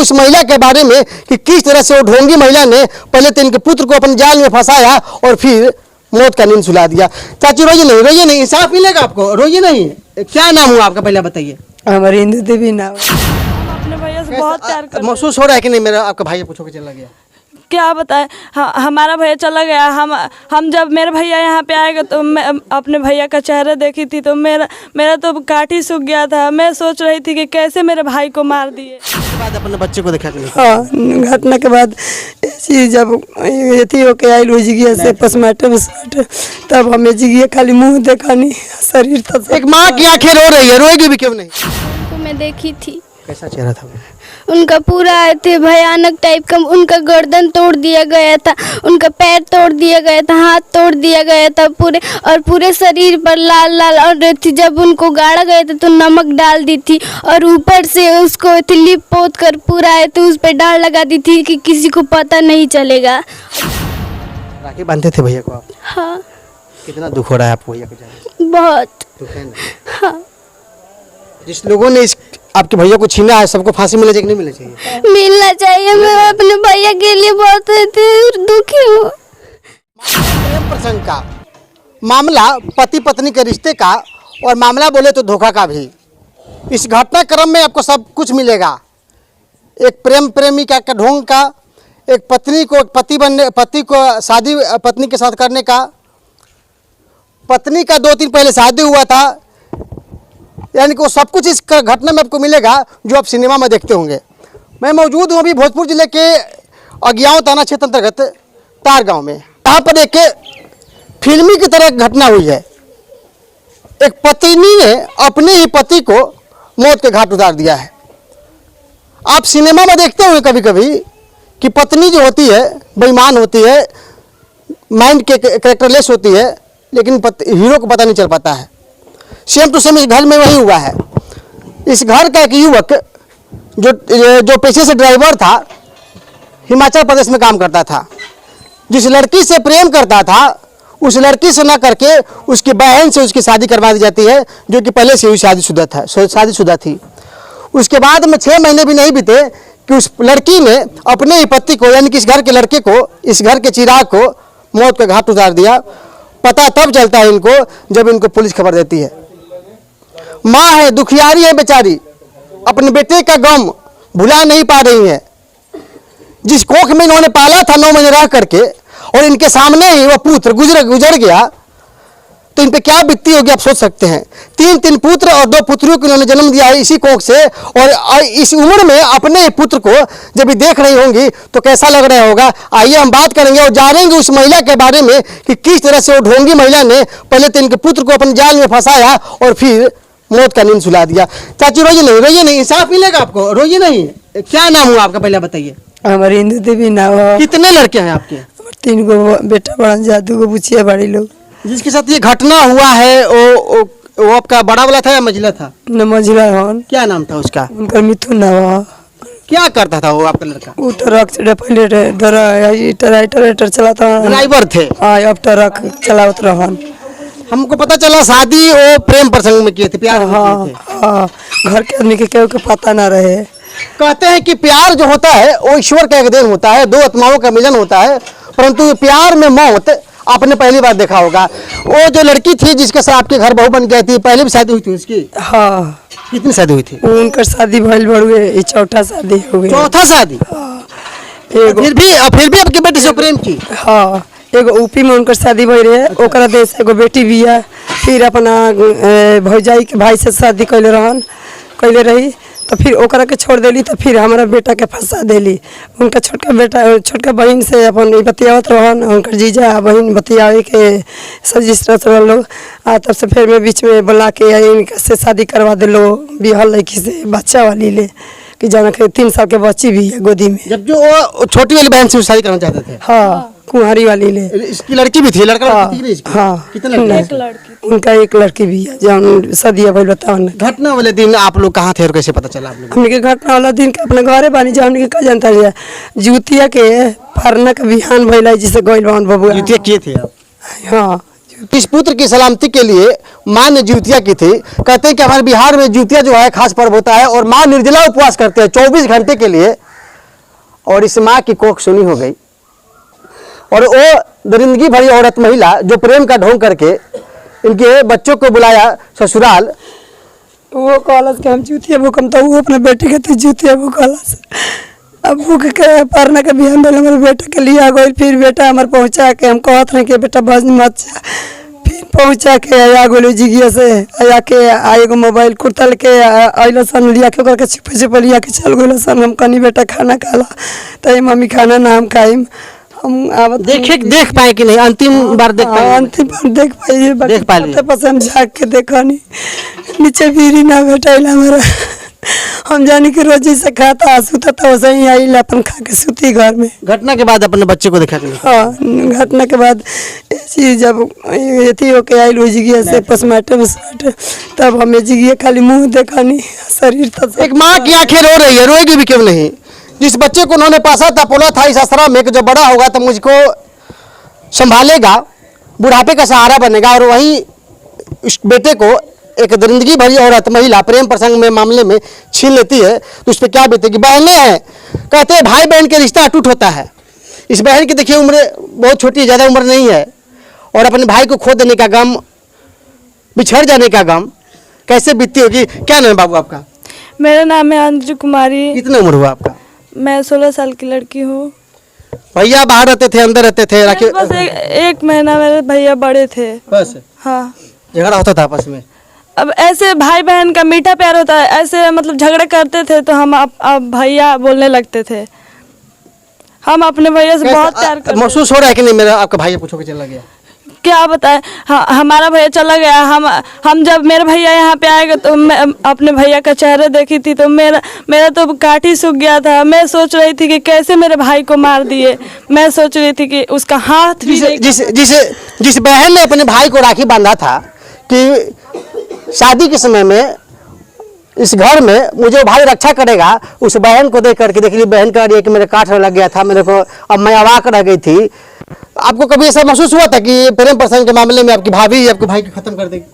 उस महिला के बारे में कि किस तरह से वो ढोंगी महिला ने पहले तो इनके पुत्र को अपने जाल में फंसाया और फिर मौत का नींद सुला दिया। चाची रोइए नहीं, इंसाफ मिलेगा आपको, रोइए नहीं। क्या नाम हुआ आपका, पहले बताइए। हमारी इंदु देवी नाम। अपने भैया से बहुत प्यार करते। महसूस हो रहा है कि नहीं मेरा आपका भाई पूछो के चला गया? क्या बताएं, हमारा भैया चला गया। हम जब मेरे भैया यहाँ पे आएगा तो मैं अपने भैया का चेहरा देखी थी तो मेरा तो काट ही सूख गया था। मैं सोच रही थी कि कैसे मेरे भाई को मार दिए। उसके बाद अपने बच्चे को देखा कि नहीं? हाँ, घटना के बाद ऐसी जब अथी होके आई लो जिगिया से पोस्टमार्टम तब हमें जिगिया खाली मुंह देखा नहीं, शरीर था। एक माँ की आंखें रो रही है, रोएगी भी क्यों नहीं? उनको मैं देखी थी। कैसा चेहरा था? उनका पूरा थे भयानक टाइप का। उनका गर्दन तोड़ दिया गया था, उनका पैर तोड़ दिया गया था, हाथ तोड़ दिया गया था पूरे शरीर पर लाल लाल और थी। जब उनको गाड़ा गया था तो नमक डाल दी थी और ऊपर से उसको लिप पोत कर पूरा तो उस पर डाल लगा दी थी कि किसी को पता नहीं चलेगा। राखी बांधते थे भैया को आप? हाँ। कितना दुख हो रहा है आपको भैया को जाने? बहुत दुख है ना? हाँ। जिस लोगों ने इस आपके भैया को छीना है सबको फांसी मिलना चाहिए कि नहीं मिलना चाहिए? मिलना चाहिए। मैं अपने भैया के लिए बहुत दुखी हूँ। प्रेम प्रसंग का मामला, पति पत्नी के रिश्ते का, और मामला बोले तो धोखा का भी। इस घटनाक्रम में आपको सब कुछ मिलेगा। एक प्रेमिका का ढोंग का, एक पत्नी को पति को शादी पत्नी के साथ करने का, पत्नी का 2 दिन पहले शादी हुआ था, यानी कि वो सब कुछ इस घटना में आपको मिलेगा जो आप सिनेमा में देखते होंगे। मैं मौजूद हूँ अभी भोजपुर जिले के अगियाव थाना क्षेत्र अंतर्गत तार गांव में। यहाँ पर एक फिल्मी की तरह घटना हुई है। एक पत्नी ने अपने ही पति को मौत के घाट उतार दिया है। आप सिनेमा में देखते होंगे कभी कभी कि पत्नी जो होती है बेईमान होती है, माइंड के कैरेक्टरलेस होती है, लेकिन हीरो को पता नहीं चल पाता है। सेम टू सेम इस घर में वही हुआ है। इस घर का एक युवक जो पेशे से ड्राइवर था, हिमाचल प्रदेश में काम करता था। जिस लड़की से प्रेम करता था उस लड़की से ना करके उसकी बहन से उसकी शादी करवा दी जाती है, जो कि पहले से ही शादीशुदा थी। उसके बाद में 6 महीने भी नहीं बीते कि उस लड़की ने अपने ही पति को, यानी कि इस घर के लड़के को, इस घर के चिराग को मौत के घाट उतार दिया। पता तब चलता है इनको जब इनको पुलिस खबर देती है। माँ है, दुखियारी है बेचारी, अपने बेटे का गम भुला नहीं पा रही है। जिस कोख में इन्होंने पाला था 9 महीने रह करके, और इनके सामने ही वह पुत्र गुजर गया, तो इन पे क्या बीतती होगी आप सोच सकते हैं। 3 पुत्र और 2 पुत्रियों को इन्होंने जन्म दिया है इसी कोख से, और इस उम्र में अपने पुत्र को जब भी देख रही होंगी तो कैसा लग रहा होगा। आइए हम बात करेंगे और जानेंगे उस महिला के बारे में कि किस तरह से वो ढोंगी महिला ने पहले तो इनके पुत्र को अपने जाल में फंसाया और फिर मौत का नींद सुला दिया। चाची रोइए नहीं, इंसाफ मिलेगा आपको, रोइए नहीं। क्या नाम हुआ आपका, पहले बताइए। हमारी इंदु देवी नाम। कितने लड़के हैं आपके? 3 गो बेटा बड़ा जा, 2 गो बुचिया बड़ी लोग। जिसके साथ ये घटना हुआ है वो आपका बड़ा वाला था या मझिला था? न मझिला हन। क्या नाम था उसका? उनका मिथुन नाम। क्या करता था वो आपका लड़का? वो ट्रक से पहले ट्रैक्टर चलाता, ड्राइवर थे। हाँ, अब ट्रक चलावत रहन। हमको पता चला शादी वो प्रेम प्रसंग में किए थे, प्यार में किए थे। हाँ, घर के आदमी के केहू के पता ना रहे। कहते हैं कि प्यार जो होता है वो ईश्वर का एक देन होता है, 2 आत्माओं का मिलन होता है, परंतु प्यार में मौत आपने पहली बार देखा होगा। वो जो लड़की थी जिसके साथ आपके घर बहू बन गई थी, पहले भी शादी हुई थी उसकी? हाँ। कितनी शादी हुई थी? उनकर शादी भइल बड़ुए, ये 4था शादी हो गई। 4था शादी? फिर भी आपकी बेटी से प्रेम की? हाँ, एगो यूपी में उनकर शादी भई रहे, ओकरा देश एगो बेटी भी है। फिर अपना भौजाई के भाई से शादी कैले रही, तो फिर ओकरा के छोड़ देली, तो फिर हमारा बेटा के फंसा देली। उनका छोटका बहन से अपन बतियावत रहन, उनकर जीजा बहन बतियावे के सजिस्ट्रेट लोग। तब से फिर मैं बीच में बुला के इनका से शादी करवा दिलो, बिहल लड़की से बच्चा वाली ले कि जाना 3 साल के बच्ची भी है गोदी में। जब जो वो छोटी वाली बहन से शादी करना चाहते थे? हाँ, कुंवारी वाली ले। इसकी लड़की भी थी? लड़का हाँ, थी कि नहीं इसकी? हाँ, कितने लड़के? एक लड़की। उनका एक लड़की भी है जो सदिया भइल बताओ। घटना वाले दिन आप लोग कहाँ थे और कैसे पता चला आप लोग? हमने के घटना वाला दिन के अपने घरे बानी जा, हमने के का जानता है जुतिया के फरना के बिहान भइला जिसे गइल बावन बबुआ। जुतिया किए थे आप? हाँ। इस पुत्र की सलामती के लिए माँ ने जुतिया की थी। कहते हैं कि हमारे बिहार में जुतिया जो है खास पर्व होता है, और माँ निर्जला उपवास करते हैं 24 घंटे के लिए। और इस माँ की कोख सुनी हो गई। और वो दरिंदगी भरी औरत महिला जो प्रेम का ढोंग करके इनके बच्चों को बुलाया ससुराल। वो कहलस कि हम जूतिया भूकम, तो वो अपने बेटे के तो जूतिया भूकलस। अब भूख के पारना के बिहान बेल हमारे बेटा के लिए आ गई। फिर बेटा हमारे पहुँचा के हम कहत रहे कि बेटा बस मत जा। फिर पहुँचा के आ गई जिगिया से आया के एगो मोबाइल कुर्तल के अल सन लिया के करके छुपे छुपे लिया के चल गई सन। हम कनी बेटा खाना खाला तो मम्मी खाना ना हम खाइम। हम देख पाए कि नहीं? अंतिम बार देख पाए? अंतिम बार देख पाइए, देख पा लिए? पास हम झाँक के देखा नहीं, नीचे भी ना बेटा हमारा। हम जानी कि रोज से खाता सुता तो वैसे ही आई अपन खा के सुती घर में। घटना के बाद अपने बच्चे को देखा कि नहीं? हाँ, घटना के बाद ऐसी जब अथी होके आई लो जिगिया से पोस्टमार्टम तब हमें जिगिया खाली मुंह देखा नहीं, शरीर तक। एक माँ की आंखें रो रही है, रोएगी भी क्यों नहीं? जिस बच्चे को उन्होंने पासा था, बोला था इस आश्रम में कि जब बड़ा होगा तो मुझको संभालेगा, बुढ़ापे का सहारा बनेगा, और वही इस बेटे को एक दरिंदगी भरी औरत महिला प्रेम प्रसंग में मामले में छीन लेती है, तो उस पर क्या बीतेगी? बहनें हैं, कहते हैं भाई बहन के रिश्ता अटूट होता है। इस बहन की देखिए उम्र बहुत छोटी है, ज़्यादा उम्र नहीं है, और अपने भाई को खो देने का गम, बिछड़ जाने का गम कैसे बीतती होगी? क्या नाम है बाबू आपका? मेरा नाम है अंजू कुमारी। कितना उम्र हुआ आपका? मैं 16 साल की लड़की हूँ। भैया बाहर रहते थे, अंदर रहते थे? बस एक महीना मेरे भैया बड़े थे। बस हाँ, झगड़ा होता था आपस में? अब ऐसे भाई बहन का मीठा प्यार होता है, ऐसे मतलब झगड़ा करते थे तो हम अब भैया बोलने लगते थे। हम अपने भैया से बहुत प्यार करते। महसूस हो रहा है कि नहीं मेरा आपका भाई पूछो के चला गया? क्या बताएं, हमारा भैया चला गया। हम जब मेरे भैया यहाँ पे आएगा तो मैं अपने भैया का चेहरा देखी थी तो मेरा तो काठी सूख गया था। मैं सोच रही थी कि कैसे मेरे भाई को मार दिए। मैं सोच रही थी कि उसका हाथ भी जिस बहन ने अपने भाई को राखी बांधा था कि शादी के समय में इस घर में मुझे भाई रक्षा करेगा, उस बहन को देख करके देख ली बहन कह रही है कि मेरे काठ लग गया था मेरे को, अब मैं अवाक रह गई थी। आपको कभी ऐसा महसूस हुआ था कि प्रेम प्रसंग के मामले में आपकी भाभी आपके भाई को खत्म कर देगी?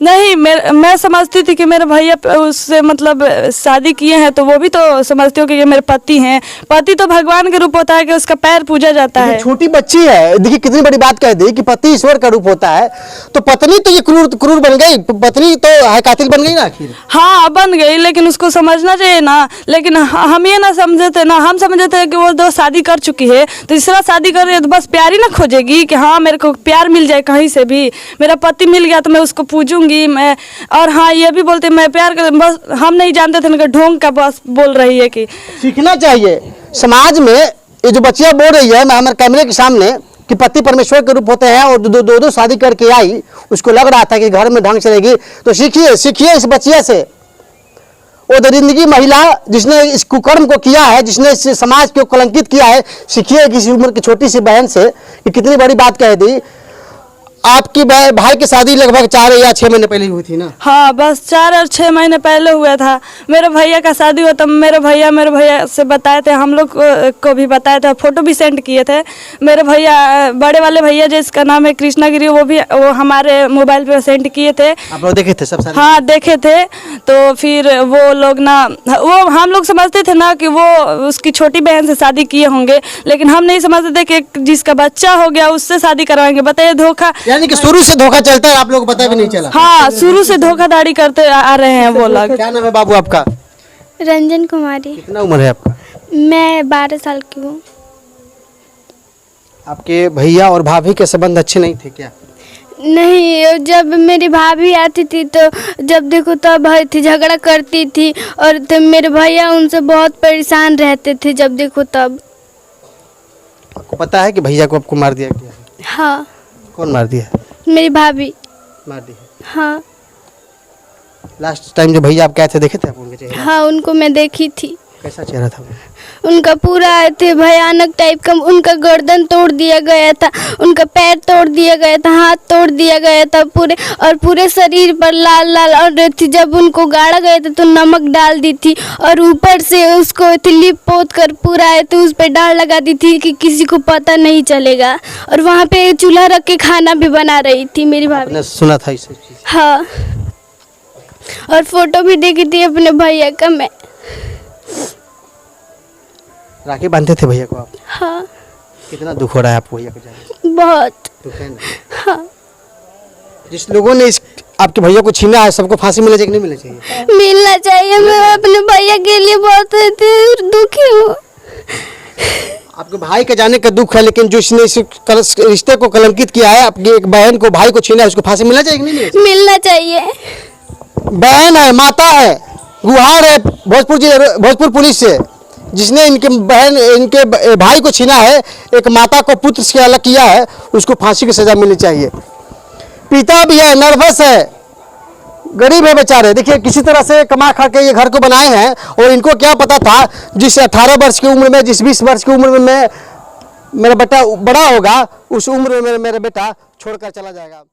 नहीं, मैं समझती थी कि मेरे भैया उससे मतलब शादी किए हैं तो वो भी तो समझती हो कि ये मेरे पति हैं। पति तो भगवान का रूप होता है कि उसका पैर पूजा जाता है। छोटी बच्ची है, देखिए कितनी बड़ी बात कह दी कि पति ईश्वर का रूप होता है, तो पत्नी तो ये क्रूर बन गई, पत्नी तो है कातिल बन गई ना आखिर। हाँ बन गई, लेकिन उसको समझना चाहिए ना। लेकिन हम ये ना समझे थे ना, हम समझे थे कि वो 2 शादी कर चुकी है, तीसरा शादी कर रही है तो बस प्यार ही ना खोजेगी कि हाँ मेरे को प्यार मिल जाए कहीं से भी, मेरा पति मिल गया तो मैं उसको पूजूंगी मैं। और हाँ ये भी बोलते मैं प्यार कर, बस हम नहीं जानते थे ना ढोंग का बस बोल रही है कि सीखना चाहिए समाज में। ये जो बच्चियां बोल रही है मैं हमारे कैमरे के सामने कि पति परमेश्वर के रूप होते हैं और दो शादी करके आई, उसको लग रहा था कि घर में ढंग चलेगी, तो सीखिए इस बच्चिया से। वो दरिंदगी महिला जिसने इस कुकर्म को किया है, जिसने इस समाज को कलंकित किया है, सीखिए किसी उम्र की छोटी सी बहन से कि कितनी बड़ी बात कह दी। आपकी भाई की शादी लगभग 4 या 6 महीने पहले हुई थी ना? हाँ बस 4 और 6 महीने पहले हुआ था। मेरे भैया का शादी हुआ तब मेरे भैया से बताए थे, हम लोग को भी बताया था, फोटो भी सेंड किए थे। मेरे भैया बड़े वाले भैया जिसका नाम है कृष्णागिरी, वो हमारे मोबाइल पे सेंड किए थे। आप लोग देखे थे सब सारे? हाँ देखे थे। तो फिर वो लोग ना, वो हम लोग समझते थे ना कि वो उसकी छोटी बहन से शादी किए होंगे, लेकिन हम नहीं समझते थे कि जिसका बच्चा हो गया उससे शादी करवाएंगे। बताइए धोखा, यानी कि शुरू से धोखा चलता है, आप लोग को पता भी नहीं चला? हाँ शुरू से धोखाधड़ी करते आ रहे हैं वो लोग। क्या नाम है बाबू आपका? रंजन कुमारी। कितना उम्र है आपका? मैं 12 साल की हूँ। आपके भैया और भाभी के संबंध अच्छे नहीं थे क्या? नहीं, जब मेरी भाभी आती थी तो जब देखो तब थी झगड़ा करती थी, और तो मेरे भैया उनसे बहुत परेशान रहते थे जब देखो तब। आपको पता है कि भैया को आपको मार दिया गया? हाँ। कौन मार दिया? मेरी भाभी मार दी है। हाँ। लास्ट टाइम जो भैया आप गए थे देखे थे आप उनके चेहरा? हाँ उनको मैं देखी थी। कैसा चेहरा था? उनका पूरा थे भयानक टाइप का, उनका गर्दन तोड़ दिया गया था, उनका पैर तोड़ दिया गया था, हाथ तोड़ दिया गया था पूरे, और पूरे शरीर पर लाल लाल और थी। जब उनको गाड़ा गया था तो नमक डाल दी थी, और ऊपर से उसको लिप पोत कर पूरा तो उस पर डाल लगा दी थी कि किसी को पता नहीं चलेगा। और वहाँ पे चूल्हा रख के खाना भी बना रही थी मेरी भाभी। आपने सुना था इस चीज? हाँ, और फोटो भी देखी थी अपने भैया का मैं। राखी बांधते थे भैया को आप? हाँ कितना दुख हो रहा है आपको भैया को जाने? बहुत। दुख है ना? हाँ जिस लोगों ने इस आपके भैया को छीना है सबको फांसी मिलना चाहिए कि नहीं मिलना चाहिए? मिलना चाहिए। मैं अपने भैया के लिए बहुत दुखी हूँ। आपके भाई के जाने का दुख है, लेकिन जो इसने इस रिश्ते को कलंकित किया है, आपकी एक बहन को भाई को छीना है, उसको फांसी मिलना चाहिए कि नहीं मिलना चाहिए? मिलना चाहिए। बहन है, माता है, गुहार है भोजपुर पुलिस से, जिसने इनके भाई को छीना है, एक माता को पुत्र से अलग किया है, उसको फांसी की सजा मिलनी चाहिए। पिता भी है, नर्वस है, गरीब है बेचारे। देखिए किसी तरह से कमा खा के ये घर को बनाए हैं, और इनको क्या पता था जिस 18 वर्ष की उम्र में, जिस 20 वर्ष की उम्र में मेरा बेटा बड़ा होगा, उस उम्र में मेरा बेटा छोड़कर चला जाएगा।